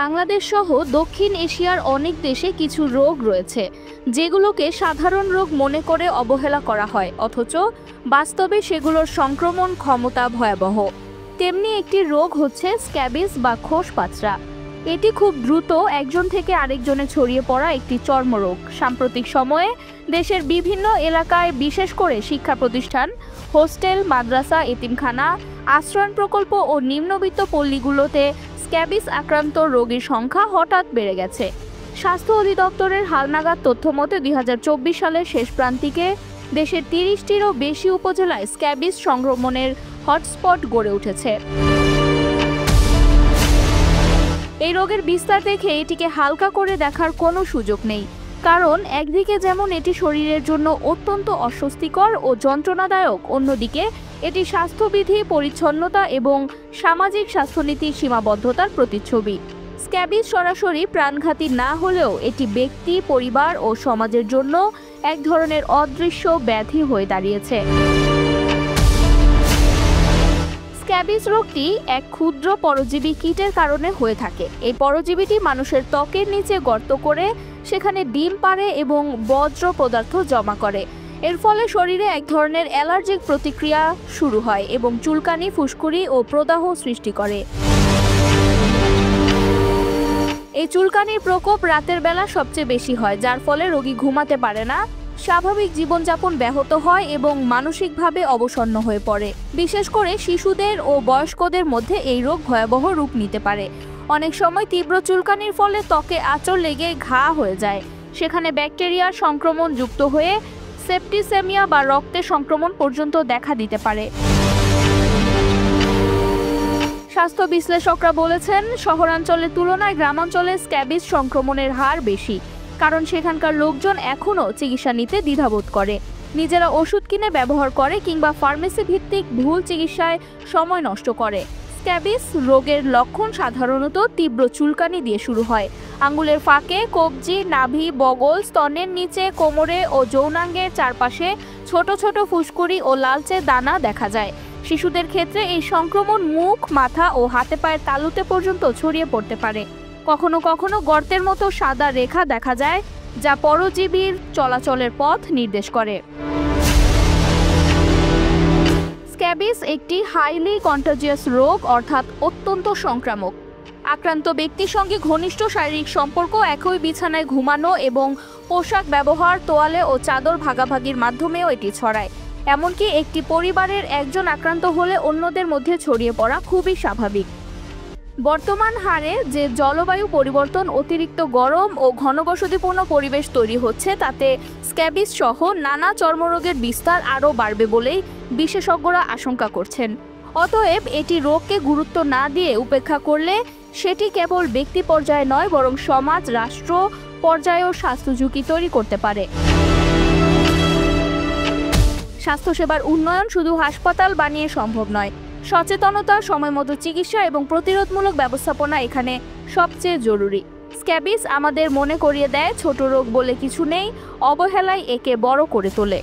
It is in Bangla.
বাংলাদেশ সহ দক্ষিণ এশিয়ার অনেক দেশে কিছু রোগ রয়েছে যেগুলোকে সাধারণ রোগ মনে করে অবহেলা করা হয়, অথচ বাস্তবে সেগুলোর সংক্রমণ ক্ষমতা ভয়াবহ। তেমনি একটি রোগ হচ্ছে স্ক্যাবিস বা খোসপাঁচড়া। এটি খুব দ্রুত একজন থেকে আরেকজনে ছড়িয়ে পড়া একটি চর্মরোগ। সাম্প্রতিক সময়ে দেশের বিভিন্ন এলাকায়, বিশেষ করে শিক্ষা প্রতিষ্ঠান, হোস্টেল, মাদ্রাসা, এতিমখানা, আশ্রয়ণ প্রকল্প ও নিম্নবিত্ত পল্লীগুলোতে স্ক্যাবিস আক্রান্ত রোগীর সংখ্যা হঠাৎ বেড়ে গেছে। স্বাস্থ্য অধিদপ্তরের হালনাগাদ তথ্য মতে ২০২৪ সালের শেষ প্রান্তিকে দেশের ৩০টিরও বেশি উপজেলায় স্ক্যাবিস সংক্রমণের হটস্পট গড়ে উঠেছে। এই রোগের বিস্তার দেখে এটিকে হালকা করে দেখার কোনো সুযোগ নেই, কারণ একদিকে যেমন এটি শরীরের জন্য অত্যন্ত অস্বস্তিকর ও যন্ত্রণাদায়ক, অন্যদিকে এটি স্বাস্থ্যবিধি, পরিচ্ছন্নতা এবং সামাজিক স্বাস্থ্যনীতির সীমাবদ্ধতার প্রতিচ্ছবি। স্ক্যাবিস সরাসরি প্রাণঘাতী না হলেও এটি ব্যক্তি, পরিবার ও সমাজের জন্য এক ধরনের অদৃশ্য ব্যাধি হয়ে দাঁড়িয়েছে। স্ক্যাবিস রোগটি এক ক্ষুদ্র পরজীবী কীটের কারণে হয়ে থাকে। এই পরজীবীটি মানুষের ত্বকের নিচে গর্ত করে সেখানে ডিম পাড়ে এবং বজ্র পদার্থ জমা করে। এর ফলে শরীরে এক ধরনের অ্যালার্জিক প্রতিক্রিয়া শুরু হয় এবং চুলকানি, ফুসকুড়ি ও প্রদাহ সৃষ্টি করে। এই চুলকানির প্রকোপ রাতের বেলা সবচেয়ে বেশি হয়, যার ফলে রোগী ঘুমাতে পারে না, স্বাভাবিক জীবনযাপন ব্যাহত হয় এবং মানসিকভাবে অবসন্ন হয়ে পড়ে। বিশেষ করে শিশুদের ও বয়স্কদের মধ্যে এই রোগ ভয়াবহ রূপ নিতে পারে। অনেক সময় তীব্র চুলকানির ফলে ত্বকে আঁচড় লেগে ঘা হয়ে যায়। সেখানে ব্যাকটেরিয়ার সংক্রমণ যুক্ত হয়ে সেপ্টিসেমিয়া বা রক্তের সংক্রমণ পর্যন্ত দেখা দিতে পারে। স্বাস্থ্য বিশ্লেষকরা বলেছেন, শহরাঞ্চলের তুলনায় গ্রামাঞ্চলে স্ক্যাবিস সংক্রমণের হার বেশি, কারণ সেখানকার লোকজন এখনও চিকিৎসা নিতে দ্বিধাবোধ করে, নিজেরা ওষুধ কিনে ব্যবহার করে কিংবা ফার্মেসি ভিত্তিক ভুল চিকিৎসায় সময় নষ্ট করে। স্ক্যাবিস রোগের লক্ষণ সাধারণত তীব্র চুলকানি দিয়ে শুরু হয়। আঙ্গুলের ফাঁকে, কবজি, নাভি, বগল, স্তনের নিচে, কোমরে ও যৌনাঙ্গের চারপাশে ছোট ছোট ফুসকুড়ি ও লালচে দানা দেখা যায়। শিশুদের ক্ষেত্রে এই সংক্রমণ মুখ, মাথা ও হাতে পায়ের তালুতে পর্যন্ত ছড়িয়ে পড়তে পারে। কখনো কখনো গর্তের মতো সাদা রেখা দেখা যায়, যা পরজীবীর চলাচলের পথ নির্দেশ করে। স্ক্যাবিস একটি হাইলি কন্টাজিয়াস রোগ, অর্থাৎ অত্যন্ত সংক্রামক। আক্রান্ত ব্যক্তির সঙ্গে ঘনিষ্ঠ শারীরিক সম্পর্ক, একই বিছানায় ঘুমানো এবং পোশাক ব্যবহার, তোয়ালে ও চাদর ভাগাভাগির মাধ্যমেও এটি ছড়ায়। এমনকি একটি পরিবারের একজন আক্রান্ত হলে অন্যদের মধ্যে ছড়িয়ে পড়া খুবই স্বাভাবিক। বর্তমান হারে যে জলবায়ু পরিবর্তন, অতিরিক্ত গরম ও ঘনবসতিপূর্ণ পরিবেশ তৈরি হচ্ছে, তাতে স্ক্যাবিস সহ নানা চর্মরোগের বিস্তার আরও বাড়বে বলেই বিশেষজ্ঞরা আশঙ্কা করছেন। অতএব এটি রোগকে গুরুত্ব না দিয়ে উপেক্ষা করলে সেটি কেবল ব্যক্তি পর্যায়ে নয়, বরং সমাজ, রাষ্ট্র পর্যায়েও স্বাস্থ্য ঝুঁকি তৈরি করতে পারে। স্বাস্থ্যসেবার উন্নয়ন শুধু হাসপাতাল বানিয়ে সম্ভব নয়। সচেতনতা, সময়মতো চিকিৎসা এবং প্রতিরোধমূলক ব্যবস্থাপনা এখানে সবচেয়ে জরুরি। স্ক্যাবিস আমাদের মনে করিয়ে দেয়, ছোট রোগ বলে কিছু নেই, অবহেলায় একে বড় করে তোলে।